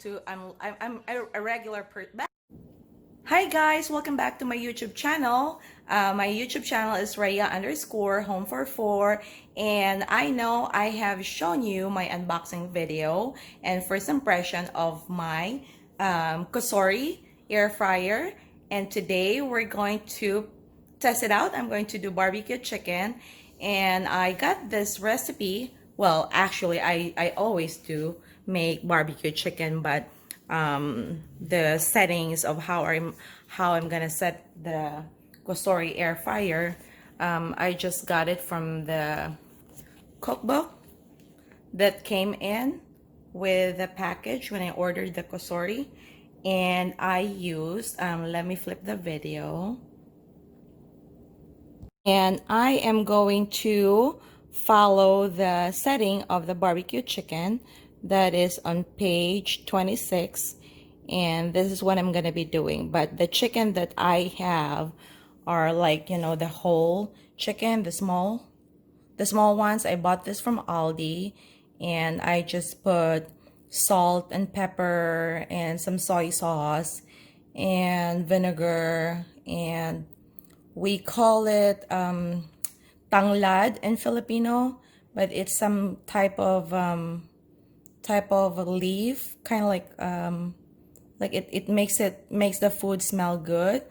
I'm a regular person. Hi guys, welcome back to my YouTube channel. My YouTube channel is Rhea_Home44, and I know I have shown you my unboxing video and first impression of my Cosori air fryer, and today we're going to test it out. I'm going to do barbecue chicken, and I got this recipe. Well, actually, I always do make barbecue chicken, but the settings of how I'm gonna set the Cosori air fryer, I just got it from the cookbook that came in with the package when I ordered the Cosori, and I used let me flip the video, and I am going to follow the setting of the barbecue chicken that is on page 26, and this is what I'm gonna be doing. But the chicken that I have are like, you know, the whole chicken, the small ones. I bought this from Aldi, and I just put salt and pepper and some soy sauce and vinegar, and we call it tanglad in Filipino, but it's some type of leaf, kind of like it makes the food smell good.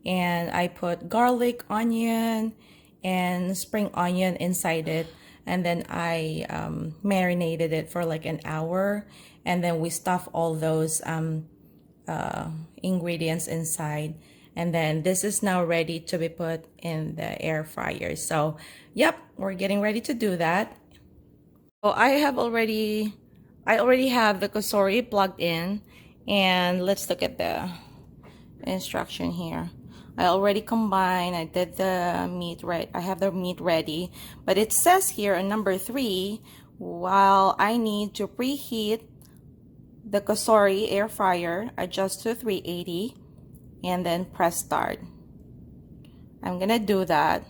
And I put garlic, onion, and spring onion inside it, and then I marinated it for like an hour, and then we stuff all those ingredients inside, and then this is now ready to be put in the air fryer. So yep, we're getting ready to do that. So I already have the Cosori plugged in, and let's look at the instruction here. I already combined, I did the meat right, I have the meat ready, but it says here on number 3, while I need to preheat the Cosori air fryer, adjust to 380, and then press start. I'm gonna do that.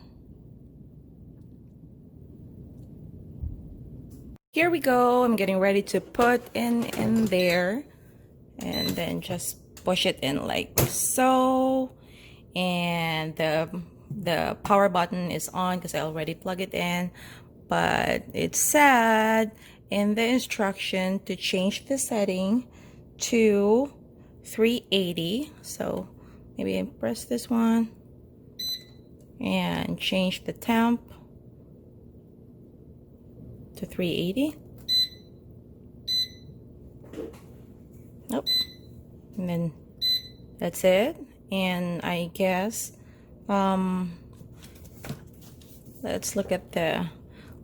Here we go. I'm getting ready to put in there, and then just push it in like so, and the power button is on because I already plugged it in, but it said in the instruction to change the setting to 380. So maybe I press this one and change the temp to 380. Nope. And then that's it. And I guess let's look at the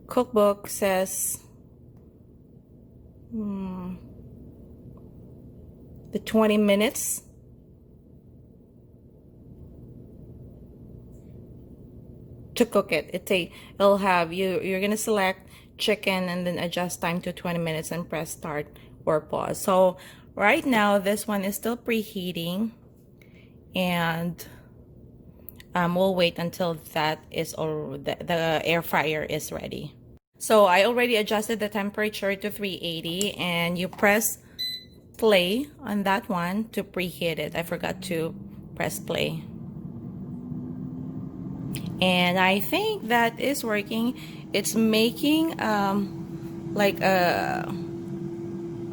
cookbook. Says the 20 minutes to cook it. It'll have you're gonna select chicken and then adjust time to 20 minutes and press start or pause. So right now this one is still preheating, and we'll wait until that is, or the air fryer is ready. So I already adjusted the temperature to 380, and you press play on that one to preheat it. I forgot to press play. And I think that is working. It's making like a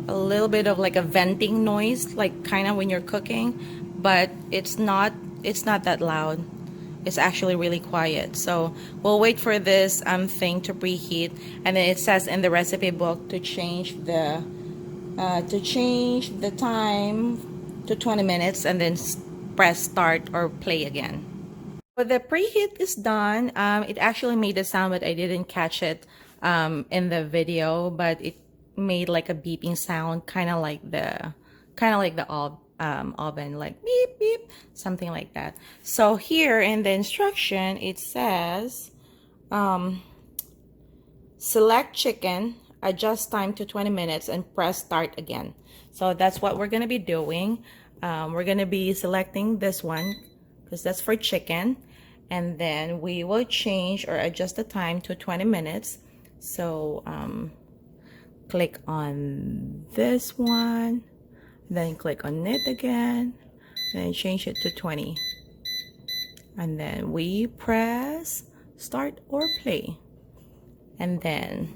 little bit of like a venting noise, like kind of when you're cooking, but it's not that loud. It's actually really quiet. So we'll wait for this thing to preheat, and then it says in the recipe book to change the time to 20 minutes and then press start or play again. But the preheat is done. It actually made a sound, but I didn't catch it in the video. But it made like a beeping sound, kind of like the oven, like beep beep, something like that. So here in the instruction, it says select chicken, adjust time to 20 minutes, and press start again. So that's what we're gonna be doing. We're gonna be selecting this one because that's for chicken, and then we will change or adjust the time to 20 minutes. So click on this one, then click on it again, then change it to 20. And then we press start or play. And then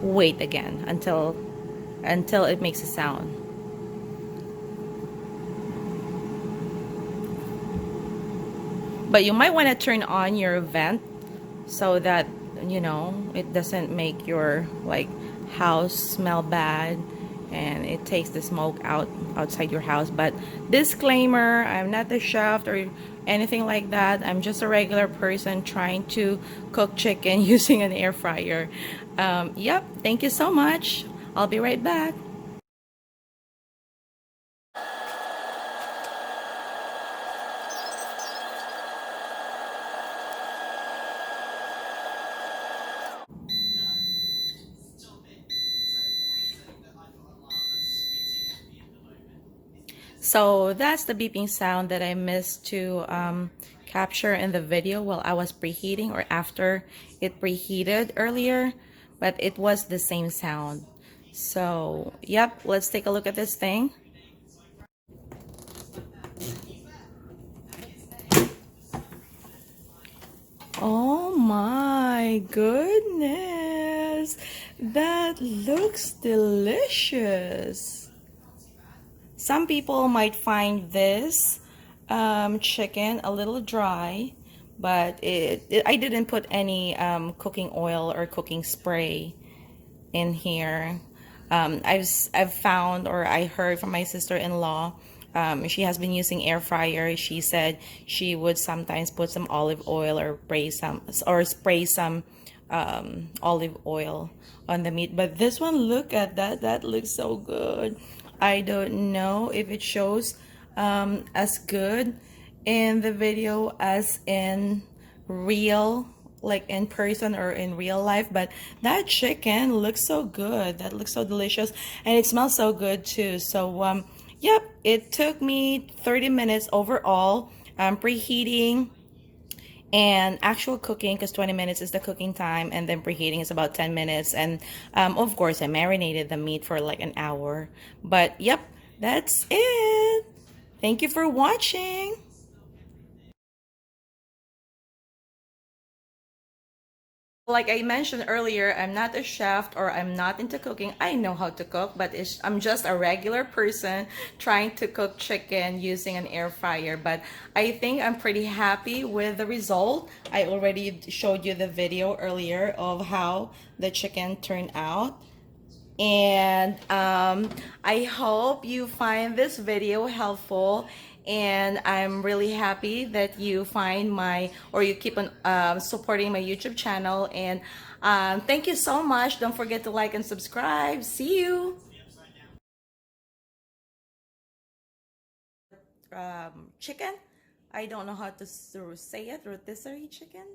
wait again until it makes a sound. But you might want to turn on your vent so that, you know, it doesn't make your like house smell bad and it takes the smoke outside your house. But disclaimer, I'm not a chef or anything like that. I'm just a regular person trying to cook chicken using an air fryer. Yep, thank you so much. I'll be right back. So that's the beeping sound that I missed to capture in the video while I was preheating or after it preheated earlier, but it was the same sound. So yep, let's take a look at this thing. Oh my goodness, that looks delicious. Some people might find this chicken a little dry, but I didn't put any cooking oil or cooking spray in here. I've found, or I heard from my sister-in-law, she has been using air fryer. She said she would sometimes put some olive oil or spray some olive oil on the meat. But this one, look at that. That looks so good. I don't know if it shows as good in the video as in real, like in person or in real life, but that chicken looks so good. That looks so delicious, and it smells so good too. So yep, it took me 30 minutes overall, preheating and actual cooking, because 20 minutes is the cooking time, and then preheating is about 10 minutes. And of course I marinated the meat for like an hour. But yep, that's it. Thank you for watching. Like I mentioned earlier, I'm not a chef or I'm not into cooking. I know how to cook, but I'm just a regular person trying to cook chicken using an air fryer. But I think I'm pretty happy with the result. I already showed you the video earlier of how the chicken turned out. And I hope you find this video helpful, and I'm really happy that you find my, or you keep on supporting my YouTube channel. And thank you so much. Don't forget to like and subscribe. See you. Chicken, I don't know how to say it, rotisserie chicken.